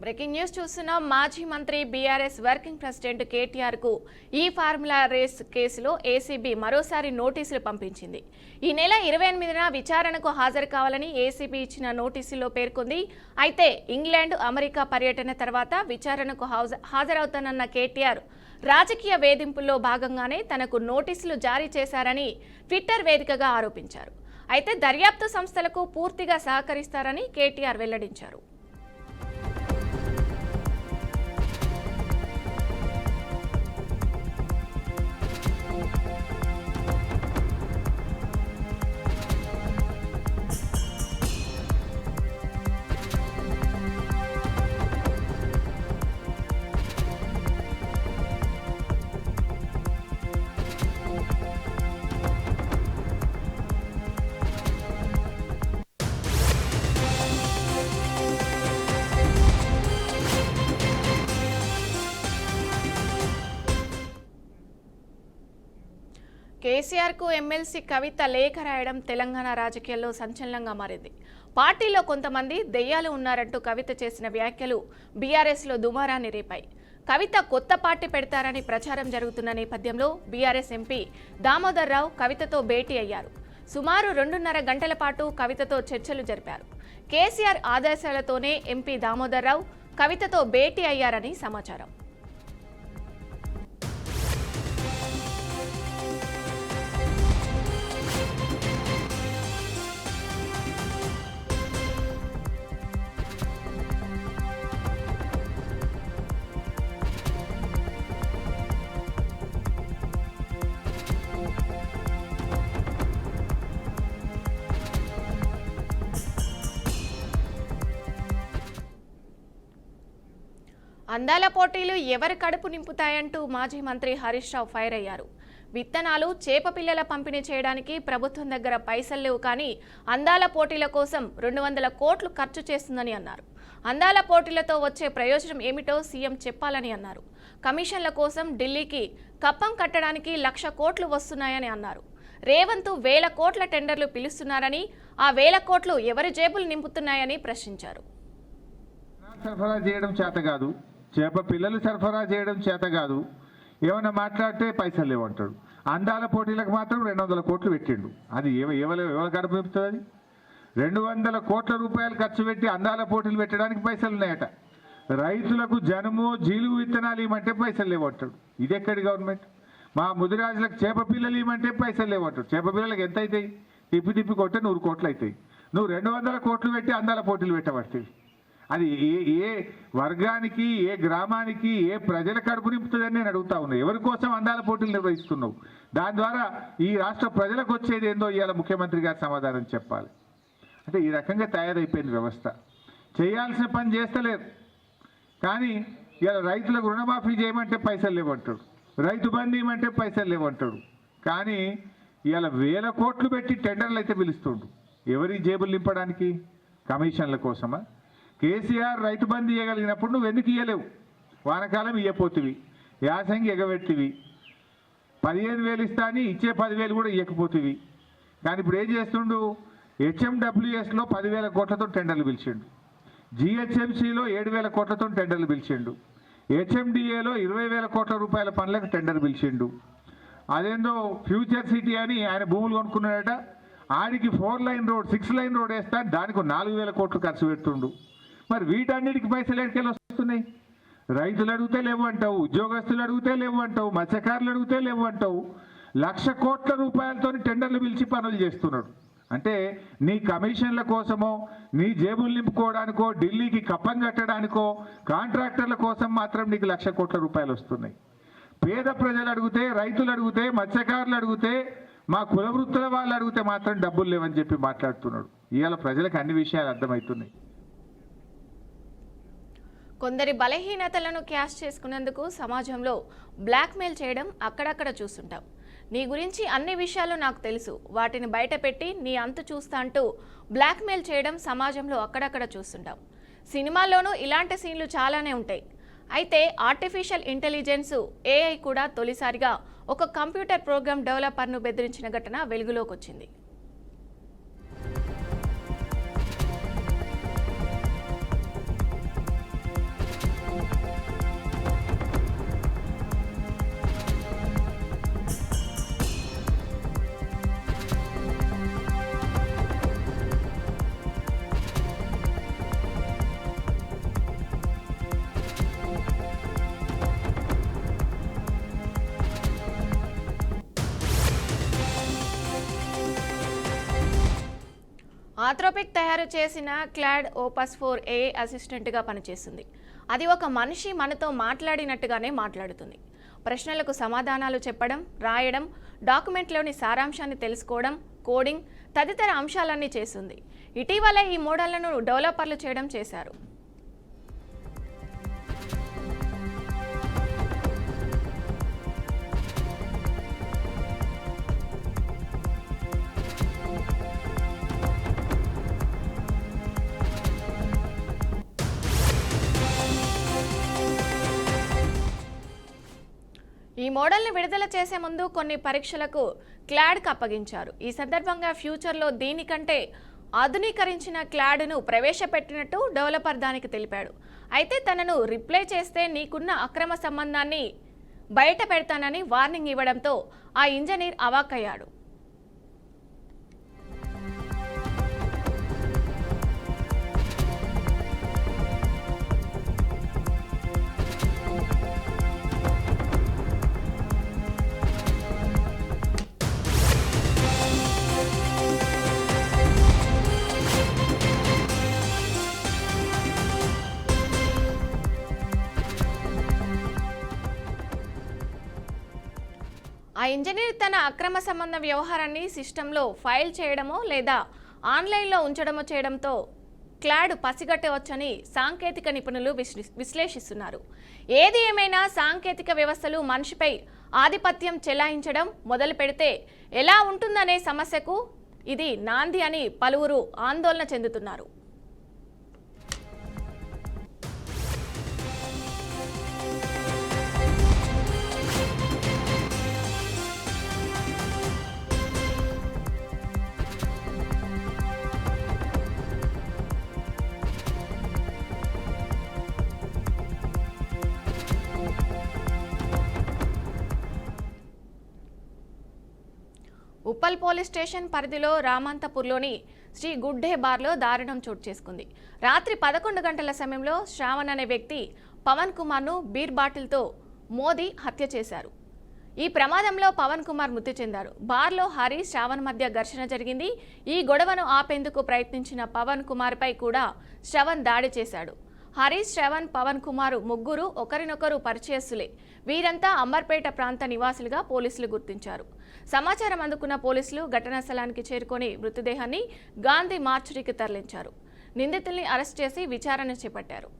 Breaking news చూస్తున్నాం. మాజీ మంత్రి బీఆర్ఎస్ వర్కింగ్ ప్రెసిడెంట్ కేటీఆర్ కు ఈ ఫార్ములా రేస్ కేసులో ఏసీబీ మరోసారి నోటీసులు పంపించింది. ఈ నెల 28న విచారణకు హాజరు కావాలని ఏసీబీ ఇచ్చిన నోటీసులో పేర్కొంది. అయితే ఇంగ్లాండ్, అమెరికా పర్యటన తర్వాత విచారణకు హాజరవుతానన్న కేటీఆర్ రాజకీయ వేధింపుల్లో భాగంగానే తనకు నోటీసులు జారీ చేశారని ట్విట్టర్ వేదికగా ఆరోపించారు. అయితే దర్యాప్తు సంస్థలకు పూర్తిగా సహకరిస్తారని కేటీఆర్ వెల్లడించారు. కేసీఆర్ కు ఎమ్మెల్సీ కవిత లేఖ రాయడం తెలంగాణ రాజకీయాల్లో సంచలనంగా మారింది. పార్టీలో కొంతమంది దెయ్యాలు ఉన్నారంటూ కవిత చేసిన వ్యాఖ్యలు బీఆర్ఎస్లో దుమారాన్ని రేపాయి. కవిత కొత్త పార్టీ పెడతారని ప్రచారం జరుగుతున్న నేపథ్యంలో బీఆర్ఎస్ ఎంపీ దామోదర్ రావు కవితతో భేటీ అయ్యారు. సుమారు 2.5 గంటల పాటు కవితతో చర్చలు జరిపారు. కేసీఆర్ ఆదేశాలతోనే ఎంపీ దామోదర్ రావు కవితతో భేటీ అయ్యారని సమాచారం. అందాల పోటీలు ఎవరి కడుపు నింపుతాయంటూ మాజీ మంత్రి హరీష్ రావు ఫైర్ అయ్యారు. విత్తనాలు, చేప పిల్లల పంపిణీ చేయడానికి ప్రభుత్వం దగ్గర పైసలు లేవు, కానీ అందాల పోటీల కోసం 200 కోట్లు ఖర్చు చేస్తుందని అన్నారు. అందాల పోటీలతో వచ్చే ప్రయోజనం ఏమిటో సీఎం చెప్పాలని అన్నారు. కమిషన్ల కోసం ఢిల్లీకి కప్పం కట్టడానికి 1,00,000 కోట్లు వస్తున్నాయని అన్నారు. రేవంత్ 1,000 కోట్ల టెండర్లు పిలుస్తున్నారని, ఆ 1,000 కోట్లు ఎవరి జేబులు నింపుతున్నాయని ప్రశ్నించారు. సరఫరా చేయడం చేత కాదు, చేప పిల్లలు సరఫరా చేయడం చేత కాదు, ఏమైనా మాట్లాడితే పైసలు లేవంటాడు. అందాల పోటీలకు మాత్రం 200 కోట్లు పెట్టిండు. అది ఎవరు గడప నింపుతుంది? 200 కోట్ల రూపాయలు ఖర్చు పెట్టి అందాల పోటీలు పెట్టడానికి పైసలు ఉన్నాయట. రైతులకు జనుము, జీలుగు విత్తనాలు ఇవ్వమంటే పైసలు లేవంటాడు. ఇది ఎక్కడి గవర్నమెంట్? మా ముదిరాజులకు చేప పిల్లలు ఇవ్వమంటే పైసలు లేవంటాడు. చేప పిల్లలకు ఎంత అవుతాయి? తిప్పి కొట్టే 100 కోట్లు అవుతాయి. నువ్వు 200 కోట్లు పెట్టి అందాల పోటీలు పెట్టబడుతుంది. అది ఏ వర్గానికి, ఏ గ్రామానికి, ఏ ప్రజల కడుపు నింపుతుందని నేను అడుగుతా ఉన్నా. ఎవరి కోసం అందాల పోటీలు నిర్వహిస్తున్నావు? దాని ద్వారా ఈ రాష్ట్ర ప్రజలకు వచ్చేది ఏందో ఇవాళ ముఖ్యమంత్రి గారు సమాధానం చెప్పాలి. అంటే ఈ రకంగా తయారైపోయింది వ్యవస్థ. చేయాల్సిన పని చేస్తలేరు. కానీ ఇవాళ రైతులకు రుణమాఫీ చేయమంటే పైసలు లేవంటాడు, రైతు బంధు ఇవ్వమంటే పైసలు లేవంటాడు. కానీ ఇవాళ 1,000 కోట్లు పెట్టి టెండర్లు అయితే పిలుస్తుండు. ఎవరి జేబులు నింపడానికి? కమిషన్ల కోసమా? కేసీఆర్ రైతు బంధు ఇవ్వగలిగినప్పుడు నువ్వు ఎందుకు ఇవ్వలేవు? వానకాలం ఇవ్వపోతివి, యాసంగి ఎగబెట్టివి, 15,000 ఇస్తా అని ఇచ్చే 10,000 కూడా ఇవ్వకపోతివి. కానీ ఇప్పుడు ఏం చేస్తుండు? HMWSలో 10,000 కోట్లతో టెండర్లు పిలిచిండు, GHMCలో 7,000 కోట్లతో టెండర్లు పిలిచిండు, HMDAలో 20,000 కోట్ల రూపాయల పనులకు టెండర్ పిలిచిండు. అదేందో ఫ్యూచర్ సిటీ అని ఆయన భూములు కొనుక్కున్నాడట, ఆడికి 4 లైన్ రోడ్, 6 లైన్ రోడ్ వేస్తా దానికి 4,000 కోట్లు ఖర్చు పెడుతుండు. మరి వీటన్నిటికి పైసలు ఎక్కడికెళ్ళి వస్తున్నాయి? రైతులు అడిగితే లేవు అంటావు, ఉద్యోగస్తులు అడిగితే లేవు అంటావు, మత్స్యకారులు అడిగితే లేవు అంటావు. 1,00,000 కోట్ల రూపాయలతో టెండర్లు పిలిచి పనులు చేస్తున్నాడు. అంటే నీ కమిషన్ల కోసమో, నీ జేబులు నింపుకోవడానికో, ఢిల్లీకి కప్పం కట్టడానికో, కాంట్రాక్టర్ల కోసం మాత్రం నీకు 1,00,000 కోట్ల రూపాయలు వస్తున్నాయి. పేద ప్రజలు అడిగితే, రైతులు అడిగితే, మత్స్యకారులు అడిగితే, మా కుల వృత్తుల వాళ్ళు అడిగితే మాత్రం డబ్బులు లేవని చెప్పి మాట్లాడుతున్నాడు. ఇవాళ ప్రజలకు అన్ని విషయాలు అర్థమవుతున్నాయి. కొందరి బలహీనతలను క్యాష్ చేసుకునేందుకు సమాజంలో బ్లాక్మెయిల్ చేయడం అక్కడక్కడ చూస్తుంటాం. నీ గురించి అన్ని విషయాలు నాకు తెలుసు, వాటిని బయటపెట్టి నీ అంతు చూస్తా అంటూ బ్లాక్మెయిల్ చేయడం సమాజంలో అక్కడక్కడ చూస్తుంటాం. సినిమాల్లోనూ ఇలాంటి సీన్లు చాలానే ఉంటాయి. అయితే ఆర్టిఫిషియల్ ఇంటెలిజెన్స్ AI కూడా తొలిసారిగా ఒక కంప్యూటర్ ప్రోగ్రామ్ డెవలపర్ను బెదిరించిన ఘటన వెలుగులోకి వచ్చింది. ఆథ్రోపిక్ తయారు చేసిన క్లాడ్ ఓపస్ 4 ఏ అసిస్టెంట్గా పనిచేస్తుంది. అది ఒక మనిషి మనతో మాట్లాడినట్టుగానే మాట్లాడుతుంది. ప్రశ్నలకు సమాధానాలు చెప్పడం, రాయడం, డాక్యుమెంట్లోని సారాంశాన్ని తెలుసుకోవడం, కోడింగ్ తదితర అంశాలన్నీ చేస్తుంది. ఇటీవల ఈ మోడళ్లను డెవలపర్లు చేయడం చేశారు. ఈ మోడల్ని విడుదల చేసే ముందు కొన్ని పరీక్షలకు క్లాడ్కు అప్పగించారు. ఈ సందర్భంగా ఫ్యూచర్లో దీనికంటే ఆధునీకరించిన క్లాడ్ను ప్రవేశపెట్టినట్టు డెవలపర్ దానికి తెలిపాడు. అయితే తనను రిప్లై చేస్తే నీకున్న అక్రమ సంబంధాన్ని బయట పెడతానని వార్నింగ్ ఇవ్వడంతో ఆ ఇంజనీర్ అవాక్కయ్యాడు. ఆ ఇంజనీర్ తన అక్రమ సంబంధ వ్యవహారాన్ని సిస్టంలో ఫైల్ చేయడమో లేదా ఆన్లైన్లో ఉంచడమో చేయడంతో క్లాడ్ పసిగట్టవచ్చని సాంకేతిక నిపుణులు విశ్లేషిస్తున్నారు. ఏది ఏమైనా సాంకేతిక వ్యవస్థలు మనిషిపై ఆధిపత్యం చెలాయించడం మొదలు పెడితే ఎలా ఉంటుందనే సమస్యకు ఇది నాంది అని పలువురు ఆందోళన చెందుతున్నారు. ఉప్పల్ పోలీస్ స్టేషన్ పరిధిలో రామంతపూర్లోని శ్రీ గుడ్డే బార్లో దారుణం చోటు చేసుకుంది. రాత్రి 11 గంటల సమయంలో శ్రావణ్ అనే వ్యక్తి పవన్ కుమార్ను బీర్ బాటిల్తో మోదీ హత్య చేశారు. ఈ ప్రమాదంలో పవన్ కుమార్ మృతి చెందారు. బార్లో హరి, శ్రావణ్ మధ్య ఘర్షణ జరిగింది. ఈ గొడవను ఆపేందుకు ప్రయత్నించిన పవన్ కుమార్పై కూడా శ్రవణ్ దాడి చేశాడు. హరి, శ్రవణ్, పవన్ కుమార్ ముగ్గురు ఒకరినొకరు పరిచయస్తులే. వీరంతా అంబర్పేట ప్రాంత నివాసులుగా పోలీసులు గుర్తించారు. సమాచారం అందుకున్న పోలీసులు ఘటనా స్థలానికి చేరుకొని మృతదేహాన్ని గాంధీ మార్చురీకి తరలించారు. నిందితుల్ని అరెస్ట్ చేసి విచారణ చేపట్టారు.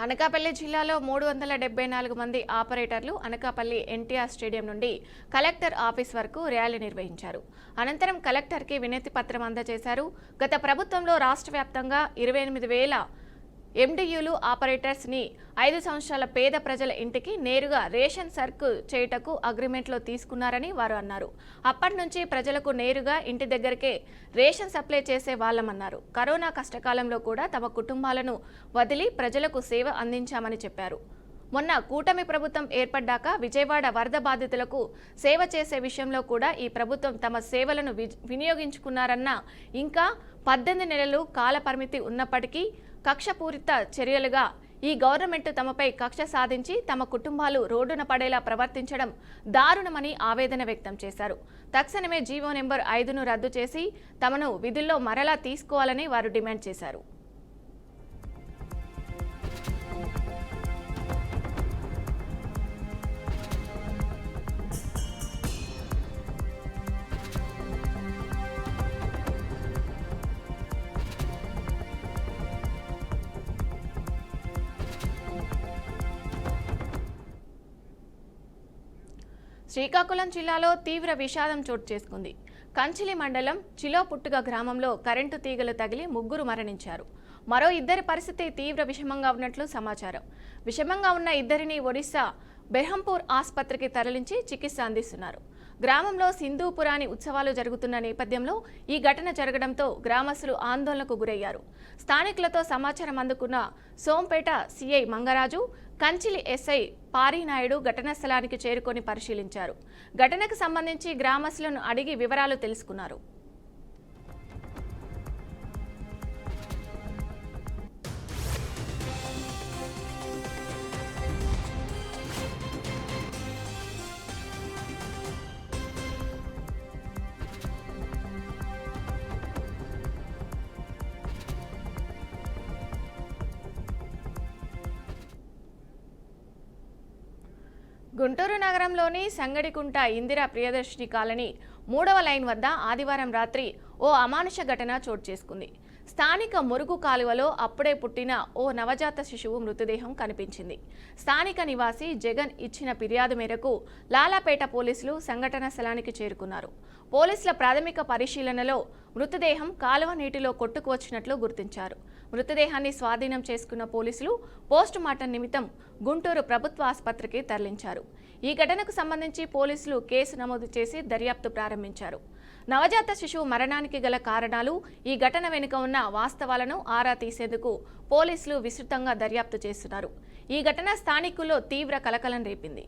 అనకాపల్లి జిల్లాలో 374 మంది ఆపరేటర్లు అనకాపల్లి ఎన్టీఆర్ స్టేడియం నుండి కలెక్టర్ ఆఫీస్ వరకు ర్యాలీ నిర్వహించారు. అనంతరం కలెక్టర్కి వినతి పత్రం అందజేశారు. గత ప్రభుత్వంలో రాష్ట్ర వ్యాప్తంగా 28,000 ఎండియూలు ఆపరేటర్స్ని 5 సంవత్సరాల పేద ప్రజల ఇంటికి నేరుగా రేషన్ సర్కిల్ చేయుటకు అగ్రిమెంట్లో తీసుకున్నారని వారు అన్నారు. అప్పటి నుంచి ప్రజలకు నేరుగా ఇంటి దగ్గరకే రేషన్ సప్లై చేసే వాళ్ళమన్నారు. కరోనా కష్టకాలంలో కూడా తమ కుటుంబాలను వదిలి ప్రజలకు సేవ అందించామని చెప్పారు. మొన్న కూటమి ప్రభుత్వం ఏర్పడ్డాక విజయవాడ వరద బాధితులకు సేవ చేసే విషయంలో కూడా ఈ ప్రభుత్వం తమ సేవలను వినియోగించుకున్నారన్న, ఇంకా 18 నెలలు కాల పరిమితి ఉన్నప్పటికీ కక్షపూరిత చర్యలుగా ఈ గవర్నమెంట్ తమపై కక్ష సాధించి తమ కుటుంబాలు రోడ్డున పడేలా ప్రవర్తించడం దారుణమని ఆవేదన వ్యక్తం చేశారు. తక్షణమే జీవో నెంబర్ 5ను రద్దు చేసి తమను విధుల్లో మరలా తీసుకోవాలని వారు డిమాండ్ చేశారు. శ్రీకాకుళం జిల్లాలో తీవ్ర విషాదం చోటు చేసుకుంది. కంచిలి మండలం చిలోపుట్టుగ గ్రామంలో కరెంటు తీగలు తగిలి 3 మరణించారు. మరో 2 పరిస్థితి తీవ్ర విషమంగా ఉన్నట్లు సమాచారం. విషమంగా ఉన్న 2ని ఒడిశా బెర్హంపూర్ ఆసుపత్రికి తరలించి చికిత్స అందిస్తున్నారు. గ్రామంలో సింధూపురాణి ఉత్సవాలు జరుగుతున్న నేపథ్యంలో ఈ ఘటన జరగడంతో గ్రామస్తులు ఆందోళనకు గురయ్యారు. స్థానికులతో సమాచారం అందుకున్న సోంపేట సిఐ మంగరాజు, కంచిలి ఎస్ఐ పారీనాయుడు ఘటనా స్థలానికి చేరుకొని పరిశీలించారు. ఘటనకు సంబంధించి గ్రామస్తులను అడిగి వివరాలు తెలుసుకున్నారు. గుంటూరు నగరంలోని సంగడికుంట ఇందిరా ప్రియదర్శిని కాలనీ 3వ లైన్ వద్ద ఆదివారం రాత్రి ఓ అమానుష ఘటన చోటు చేసుకుంది. స్థానిక మురుగు కాలువలో అప్పుడే పుట్టిన ఓ నవజాత శిశువు మృతదేహం కనిపించింది. స్థానిక నివాసి జగన్ ఇచ్చిన ఫిర్యాదు మేరకు లాలాపేట పోలీసులు సంఘటన స్థలానికి చేరుకున్నారు. పోలీసుల ప్రాథమిక పరిశీలనలో మృతదేహం కాలువ నీటిలో కొట్టుకువచ్చినట్లు గుర్తించారు. మృతదేహాన్ని స్వాధీనం చేసుకున్న పోలీసులు పోస్టుమార్టం నిమిత్తం గుంటూరు ప్రభుత్వ ఆసుపత్రికి తరలించారు. ఈ ఘటనకు సంబంధించి పోలీసులు కేసు నమోదు చేసి దర్యాప్తు ప్రారంభించారు. నవజాత శిశువు మరణానికి గల కారణాలు, ఈ ఘటన వెనుక ఉన్న వాస్తవాలను ఆరా తీసేందుకు పోలీసులు విస్తృతంగా దర్యాప్తు చేస్తున్నారు. ఈ ఘటన స్థానికుల్లో తీవ్ర కలకలం రేపింది.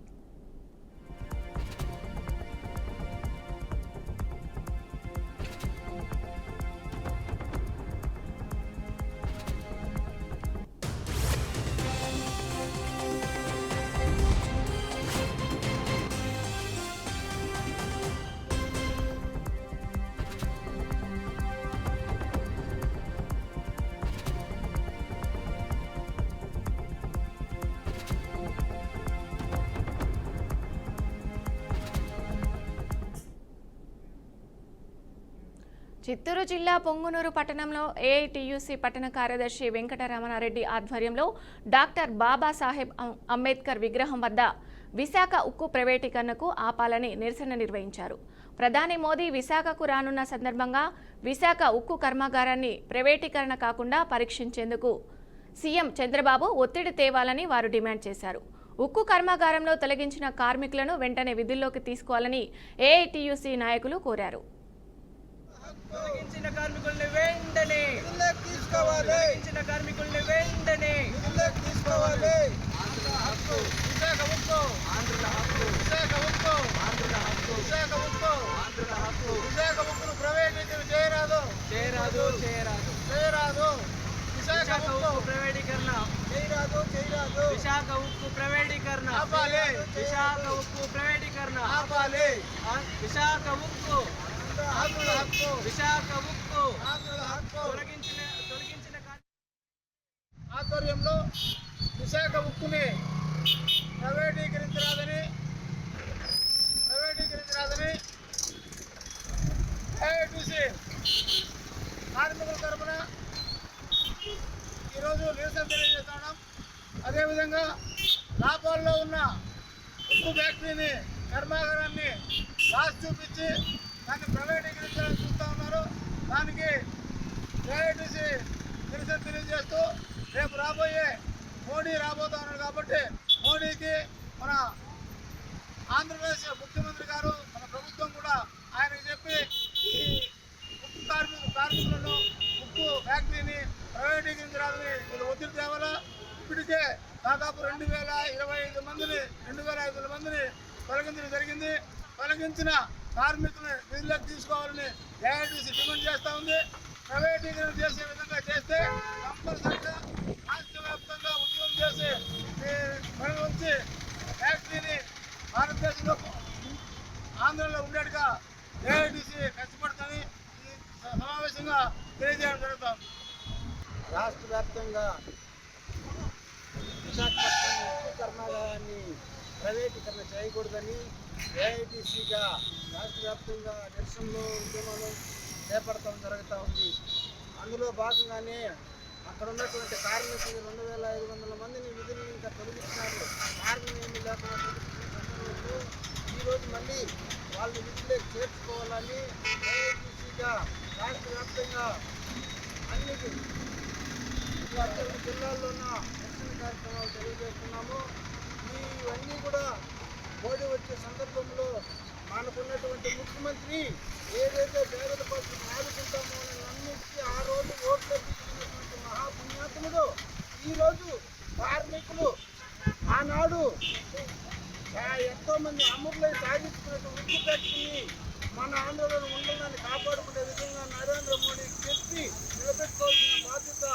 చిత్తూరు జిల్లా పొంగునూరు పట్టణంలో ఏఐటీయూసీ పట్టణ కార్యదర్శి వెంకటరమణారెడ్డి ఆధ్వర్యంలో డాక్టర్ బాబాసాహెబ్ అంబేద్కర్ విగ్రహం వద్ద విశాఖ ఉక్కు ప్రైవేటీకరణకు ఆపాలని నిరసన నిర్వహించారు. ప్రధాని మోదీ విశాఖకు రానున్న సందర్భంగా విశాఖ ఉక్కు కర్మాగారాన్ని ప్రైవేటీకరణ కాకుండా పరీక్షించేందుకు సీఎం చంద్రబాబు ఒత్తిడి తేవాలని వారు డిమాండ్ చేశారు. ఉక్కు కర్మాగారంలో తొలగించిన కార్మికులను వెంటనే విధుల్లోకి తీసుకోవాలని ఏఐటీయూసీ నాయకులు కోరారు. తొలగించిన కార్మికుల్ని వెంటనే తీసుకోవాలి. తొలగించిన కార్మికుల్ని వెంటనే తీసుకోవాలి. విశాఖ ఉక్కు ఆంధ్రుల హక్కు. విశాఖ ఉక్కు ఆంధ్రుల హక్కు. విశాఖ ఉక్కు ఆంధ్రుల హక్కు. విశాఖ ఉక్కును ప్రైవేటీకరణ చేయరాదు. చేయరాదు. చేయరాదు. చేయరాదు. విశాఖ ఉక్కు ప్రైవేటీకరణ చేయరాదు. చేయరాదు. విశాఖ ఉక్కు ప్రైవేటీకరణ ఆపాలి. విశాఖ ఉక్కు ప్రైవేటీకరణ ఆపాలి. విశాఖ ఉక్కు విశాఖ ఉక్కు తొలగించిన ఆధ్వర్యంలో విశాఖ ఉక్కుని ప్రైవేటీకరించరాదని ఏఐటీయూసీ కార్మికుల తరఫున ఈరోజు నిరసన తెలియజేస్తున్నాం. అదేవిధంగా లాభాల్లో ఉన్న ఉక్కు ఫ్యాక్టరీని, కర్మాగారాన్ని రాసి చూపించి దాన్ని ప్రైవేటీకరించాలని చూస్తూ ఉన్నారు. దానికి ఏఐటీయూసీ నిరసన తెలియజేస్తూ రేపు రాబోయే మోడీ రాబోతా ఉన్నాడు కాబట్టి మోడీకి మన ఆంధ్రప్రదేశ్ ముఖ్యమంత్రి గారు, మన ప్రభుత్వం కూడా ఆయనకు చెప్పి ఈ ఉక్కు కార్మికులను, ఉక్కు ఫ్యాక్టరీని ప్రైవేటీకరించాలని మీరు ఒత్తిడి తేవాలా. ఇప్పటికే దాదాపు 2025 మందిని తొలగించడం జరిగింది. తొలగించిన కార్మికులను విధులకు తీసుకోవాలని ఏఐటీయూసీ డిమాండ్ చేస్తూ ఉంది. ప్రైవేటీకరణ చేసే విధంగా చేస్తే కంపల్సరిగా రాష్ట్ర వ్యాప్తంగా ఉద్యోగం చేసి పని వచ్చి ఫ్యాక్టరీని భారతదేశంలో ఆంధ్రలో ఉండేట్టుగా ఏఐటీయూసీ కష్టపడుతుంది. ఈ సమావేశంగా తెలియజేయడం జరుగుతుంది. రాష్ట్ర వ్యాప్తంగా విశాఖపట్నం ఉక్కు కర్మాగారాన్ని ప్రైవేటీకరణ చేయకూడదని ఏఐటీసీగా రాష్ట్ర వ్యాప్తంగా నిరసనలు, ఉద్యమాలు చేపడటం జరుగుతూ ఉంది. అందులో భాగంగానే అక్కడ ఉన్నటువంటి కార్మికులు 2500 మందిని విధులు ఇంకా తొలగించినారు. కారణం ఏమీ లేకుండా ఈరోజు మళ్ళీ వాళ్ళు విధులకు చేర్చుకోవాలని ఏఐటీసీగా రాష్ట్ర వ్యాప్తంగా అన్ని జిల్లాల్లోన నిరసన కార్యక్రమాలు తెలియజేస్తున్నాము. ఇవన్నీ కూడా మోడీ వచ్చే సందర్భంలో మనకున్నటువంటి ముఖ్యమంత్రి ఏదైతే పేదల పరిస్థితిని ఆదుకుంటామో అని నమ్మించి ఆ రోజు ఓట్లు ఎత్తుకున్నటువంటి మహాపుణ్యాత్ముడు ఈరోజు కార్మికులు ఆనాడు ఎంతోమంది అమరులై సాగించుకున్నటువంటి ఉక్కు ఫ్యాక్టరీని మన ఆంధ్రలో ఉండడాన్ని కాపాడుకునే విధంగా నరేంద్ర మోడీకి చెప్పి నిలబెట్టుకోవాల్సిన బాధ్యత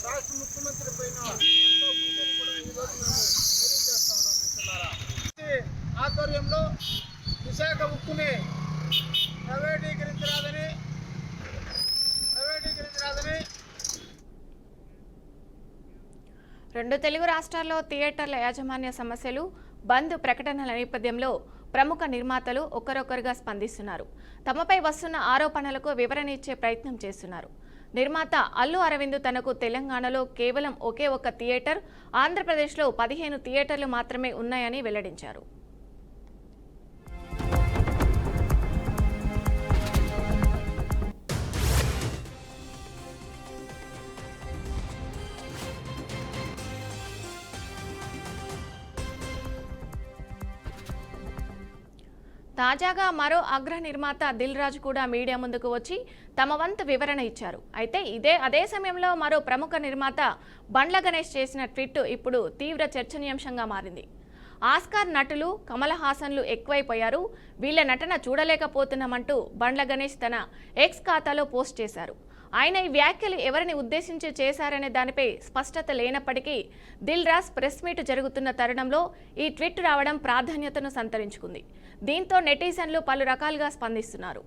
రాష్ట్ర ముఖ్యమంత్రి పైన ఎంతో ఉందని కూడా ఈరోజు మేము తెలియజేస్తా ఉన్నాం మిత్రులారా. ఆధ్వర్యంలో విశాఖ ఉక్కుని ప్రైవేటీకరించరాదని రెండు తెలుగు రాష్ట్రాల్లో థియేటర్ల యాజమాన్య సమస్యలు, బంద్ ప్రకటనల నేపథ్యంలో ప్రముఖ నిర్మాతలు ఒకరొకరుగా స్పందిస్తున్నారు. తమపై వస్తున్న ఆరోపణలకు వివరణ ఇచ్చే ప్రయత్నం చేస్తున్నారు. నిర్మాత అల్లు అరవింద్ తనకు తెలంగాణలో కేవలం ఒకే ఒక్క థియేటర్, ఆంధ్రప్రదేశ్లో 15 థియేటర్లు మాత్రమే ఉన్నాయని వెల్లడించారు. తాజాగా మరో అగ్ర నిర్మాత దిల్ రాజు కూడా మీడియా ముందుకు వచ్చి తమ వంతు వివరణ ఇచ్చారు. అయితే అదే సమయంలో మరో ప్రముఖ నిర్మాత బండ్ల గణేష్ చేసిన ట్వీట్ ఇప్పుడు తీవ్ర చర్చనీయాంశంగా మారింది. ఆస్కార్ నటులు కమల్ హాసన్లు ఎక్కువైపోయారు, వీళ్ళ నటన చూడలేకపోతున్నామంటూ బండ్ల గణేష్ తన ఎక్స్ ఖాతాలో పోస్ట్ చేశారు. ఆయన ఈ వ్యాఖ్యలు ఎవరిని ఉద్దేశించి చేశారనే దానిపై స్పష్టత లేనప్పటికీ దిల్ రాజ్ ప్రెస్ మీట్ జరుగుతున్న తరుణంలో ఈ ట్వీట్ రావడం ప్రాధాన్యతను సంతరించుకుంది. దీంతో నెటిజన్లు పలు రకాలుగా స్పందిస్తున్నారు.